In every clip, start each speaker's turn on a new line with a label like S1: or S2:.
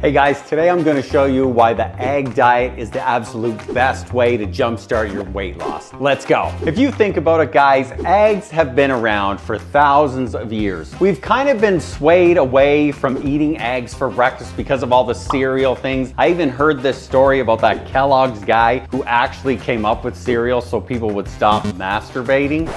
S1: Hey guys, today I'm going to show you why the egg diet is the absolute best way to jumpstart your weight loss. Let's go. If you think about it guys, eggs have been around for thousands of years. We've kind of been swayed away from eating eggs for breakfast because of all the cereal things. I even heard this story about that Kellogg's guy who actually came up with cereal so people would stop masturbating.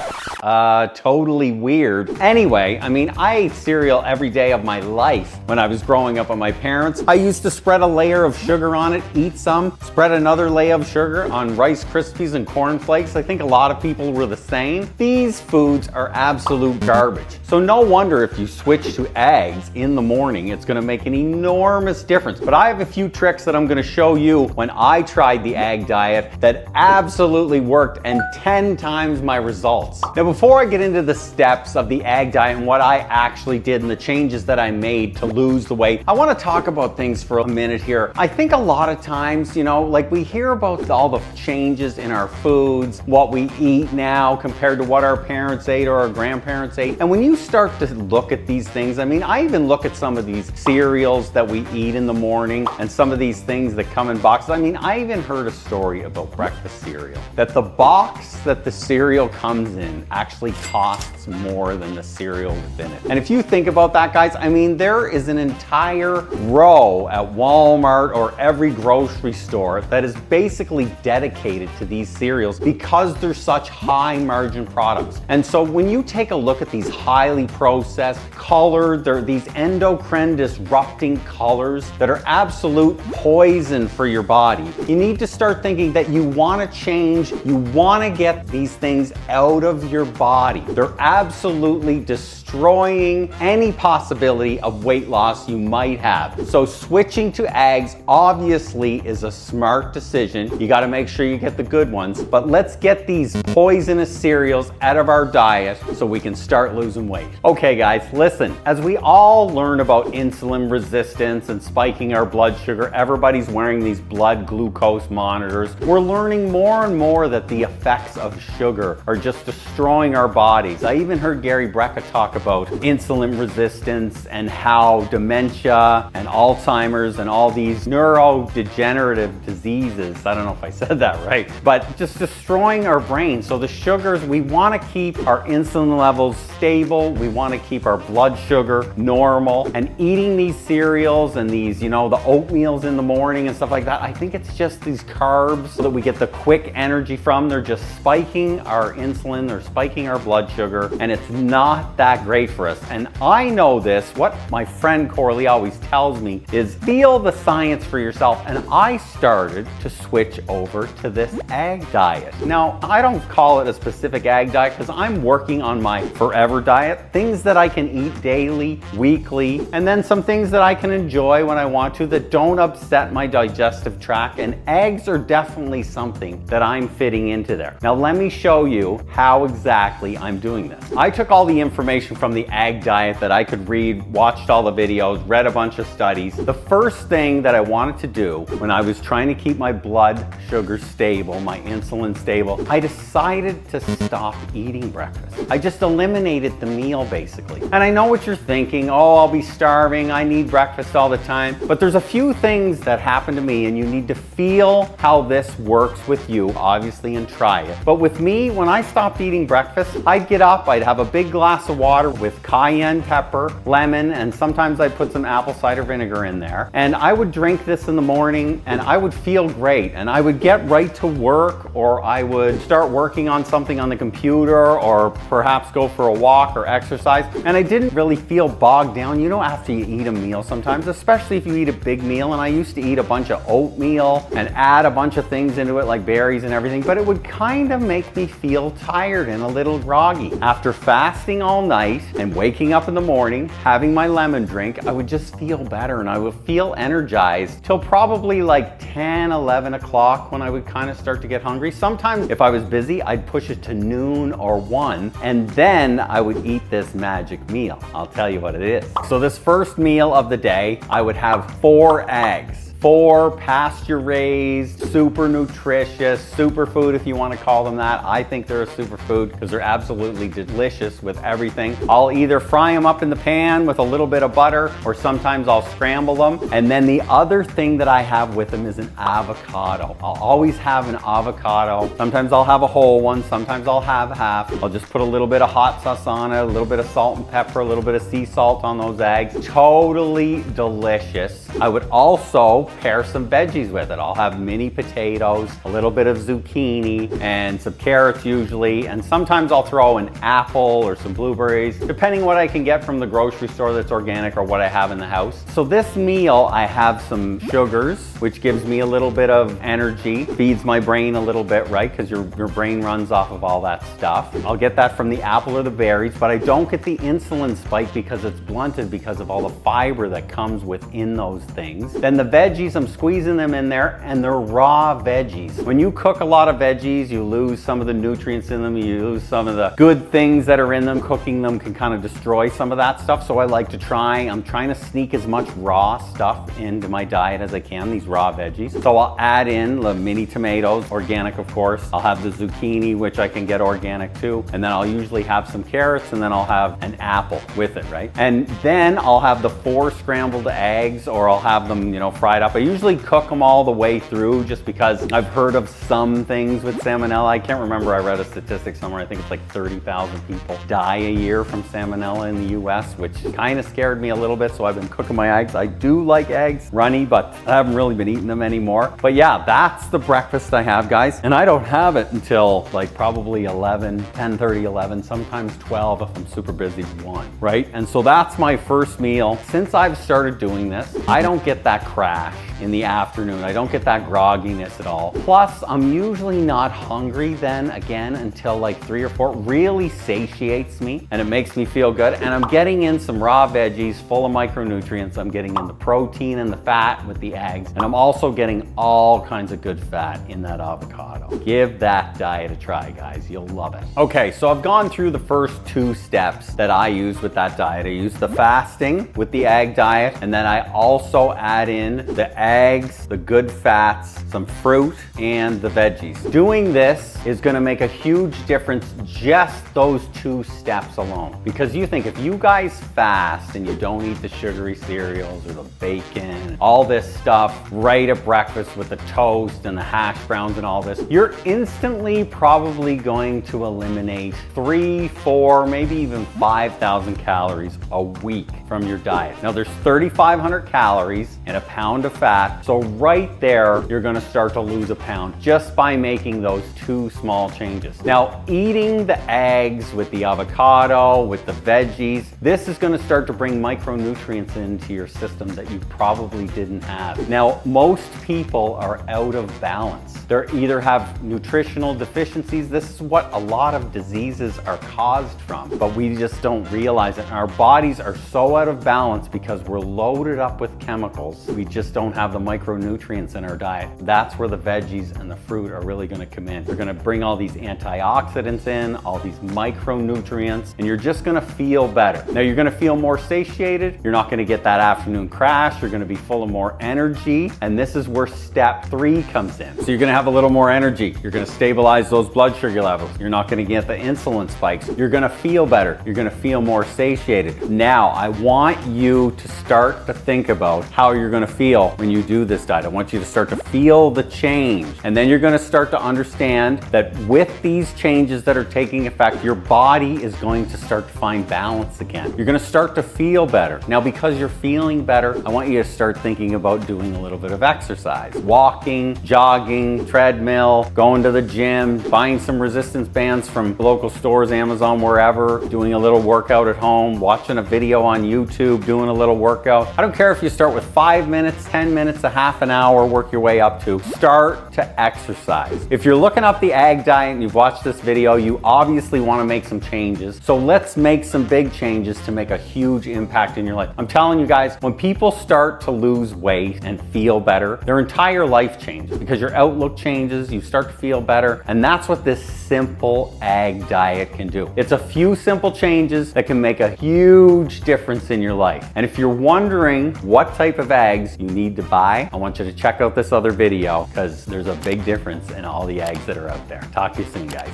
S1: Totally weird. Anyway, I mean, I ate cereal every day of my life when I was growing up with my parents. I used to spread a layer of sugar on it, eat some, spread another layer of sugar on Rice Krispies and Corn Flakes. I think a lot of people were the same. These foods are absolute garbage. So no wonder if you switch to eggs in the morning, it's gonna make an enormous difference. But I have a few tricks that I'm gonna show you when I tried the egg diet that absolutely worked and 10 times my results. Now, before I get into the steps of the egg diet and what I actually did and the changes that I made to lose the weight, I wanna talk about things for a minute here. I think a lot of times, you know, like we hear about all the changes in our foods, what we eat now compared to what our parents ate or our grandparents ate. And when you start to look at these things, I mean, I even look at some of these cereals that we eat in the morning and some of these things that come in boxes. I mean, I even heard a story about breakfast cereal, that the box that the cereal comes in actually costs more than the cereal within it. And if you think about that, guys, I mean, there is an entire row at Walmart or every grocery store that is basically dedicated to these cereals because they're such high margin products. And so when you take a look at these highly processed, colored, they're these endocrine disrupting colors that are absolute poison for your body. You need to start thinking that you want to change, you want to get these things out of your body. They're absolutely destroying any possibility of weight loss you might have. So switching to eggs obviously is a smart decision. You got to make sure you get the good ones, but let's get these poisonous cereals out of our diet so we can start losing weight. Okay guys, listen, as we all learn about insulin resistance and spiking our blood sugar, everybody's wearing these blood glucose monitors. We're learning more and more that the effects of sugar are just destroying our bodies. I even heard Gary Brecka talk about insulin resistance and how dementia and Alzheimer's and all these neurodegenerative diseases, I don't know if I said that right, but just destroying our brain. So the sugars, we want to keep our insulin levels stable, we want to keep our blood sugar normal, and eating these cereals and these, you know, the oatmeals in the morning and stuff like that, I think it's just these carbs that we get the quick energy from. They're just spiking our insulin, they're spiking our blood sugar, and it's not that great for us. And I know this, what my friend Corley always tells me is feel the science for yourself. And I started to switch over to this egg diet. Now, I don't call it a specific egg diet because I'm working on my forever diet, things that I can eat daily, weekly, and then some things that I can enjoy when I want to that don't upset my digestive tract. And eggs are definitely something that I'm fitting into there. Now, let me show you how exactly I'm doing this. I took all the information from the egg diet that I could read, watched all the videos, read a bunch of studies. The first thing that I wanted to do when I was trying to keep my blood sugar stable, my insulin stable, I decided to stop eating breakfast. I just eliminated the meal basically. And I know what you're thinking, oh, I'll be starving, I need breakfast all the time. But there's a few things that happen to me and you need to feel how this works with you, obviously, and try it. But with me, when I stopped eating breakfast, I'd get up, I'd have a big glass of water with cayenne pepper, lemon, and sometimes I'd put some apple cider vinegar in there. And I would drink this in the morning and I would feel great. And I would get right to work, or I would start working on something on the computer, or perhaps go for a walk or exercise. And I didn't really feel bogged down. You know, after you eat a meal sometimes, especially if you eat a big meal, and I used to eat a bunch of oatmeal and add a bunch of things into it like berries and everything, but it would kind of make me feel tired and a little groggy. After fasting all night and waking up in the morning, having my lemon drink, I would just feel better and I would feel energized till probably like 10, 11 o'clock when I would kind of start to get hungry. Sometimes if I was busy, I'd push it to noon or 1, and then I would eat this magic meal. I'll tell you what it is. So this first meal of the day, I would have 4 eggs. 4 pasture-raised, super nutritious, superfood if you want to call them that. I think they're a superfood because they're absolutely delicious with everything. I'll either fry them up in the pan with a little bit of butter, or sometimes I'll scramble them. And then the other thing that I have with them is an avocado. I'll always have an avocado. Sometimes I'll have a whole one, sometimes I'll have half. I'll just put a little bit of hot sauce on it, a little bit of salt and pepper, a little bit of sea salt on those eggs. Totally delicious. I would also pair some veggies with it. I'll have mini potatoes, a little bit of zucchini, and some carrots usually, and sometimes I'll throw an apple or some blueberries, depending what I can get from the grocery store that's organic or what I have in the house. So this meal, I have some sugars, which gives me a little bit of energy, feeds my brain a little bit, right? Because your brain runs off of all that stuff. I'll get that from the apple or the berries, but I don't get the insulin spike because it's blunted because of all the fiber that comes within those things. Then the veggies, I'm squeezing them in there, and they're raw veggies. When you cook a lot of veggies, you lose some of the nutrients in them, you lose some of the good things that are in them. Cooking them can kind of destroy some of that stuff. So I like to I'm trying to sneak as much raw stuff into my diet as I can, these raw veggies. So I'll add in the mini tomatoes, organic of course. I'll have the zucchini, which I can get organic too. And then I'll usually have some carrots, and then I'll have an apple with it, right? And then I'll have the 4 scrambled eggs, or I'll have them, you know, fried up. I usually cook them all the way through just because I've heard of some things with salmonella. I can't remember, I read a statistic somewhere, I think it's like 30,000 people die a year from salmonella in the US, which kind of scared me a little bit, so I've been cooking my eggs. I do like eggs runny, but I haven't really been eating them anymore. But yeah, that's the breakfast I have, guys. And I don't have it until like probably 11, 10:30, 11, sometimes 12 if I'm super busy, 1, right? And so that's my first meal. Since I've started doing this, I don't get that crash in the afternoon. I don't get that grogginess at all. Plus, I'm usually not hungry then again until like 3 or 4. Really satiates me and it makes me feel good. And I'm getting in some raw veggies full of micronutrients. I'm getting in the protein and the fat with the eggs. And I'm also getting all kinds of good fat in that avocado. Give that diet a try, guys. You'll love it. Okay, so I've gone through the first 2 steps that I use with that diet. I use the fasting with the egg diet, and then I also add in the eggs, the good fats, some fruit, and the veggies. Doing this is gonna make a huge difference, just those 2 steps alone. Because you think if you guys fast and you don't eat the sugary cereals or the bacon, all this stuff right at breakfast with the toast and the hash browns and all this, you're instantly probably going to eliminate 3, 4, maybe even 5,000 calories a week from your diet. Now there's 3,500 calories in a pound of fat. So right there, you're gonna start to lose a pound just by making those 2 small changes. Now, eating the eggs with the avocado, with the veggies, this is gonna start to bring micronutrients into your system that you probably didn't have. Now, most people are out of balance. They either have nutritional deficiencies. This is what a lot of diseases are caused from, but we just don't realize it. And our bodies are so out of balance because we're loaded up with chemicals. We just don't have the micronutrients in our diet. That's where the veggies and the fruit are really gonna come in. They're gonna bring all these antioxidants in, all these micronutrients, and you're just gonna feel better. Now you're gonna feel more satiated. You're not gonna get that afternoon crash. You're gonna be full of more energy. And this is where step 3 comes in. So you're gonna have a little more energy. You're gonna stabilize those blood sugar levels. You're not gonna get the insulin spikes. You're gonna feel better. You're gonna feel more satiated. Now, I want you to start to think about how you're gonna feel when you do this diet. I want you to start to feel the change. And then you're gonna start to understand that with these changes that are taking effect, your body is going to start to find balance again. You're gonna start to feel better. Now, because you're feeling better, I want you to start thinking about doing a little bit of exercise. Walking, jogging, treadmill, going to the gym, buying some resistance bands from local stores, Amazon, wherever, doing a little workout at home, watching a video on YouTube, doing a little workout. I don't care if you start with 5 minutes, 10 minutes, a half an hour, work your way up to. Start to exercise. If you're looking up the ag diet and you've watched this video, you obviously want to make some changes. So let's make some big changes to make a huge impact in your life. I'm telling you guys, when people start to lose weight and feel better, their entire life changes because your outlook changes, you start to feel better, and that's what this simple ag diet can do. It's a few simple changes that can make a huge difference difference in your life. And if you're wondering what type of eggs you need to buy, I want you to check out this other video because there's a big difference in all the eggs that are out there. Talk to you soon, guys.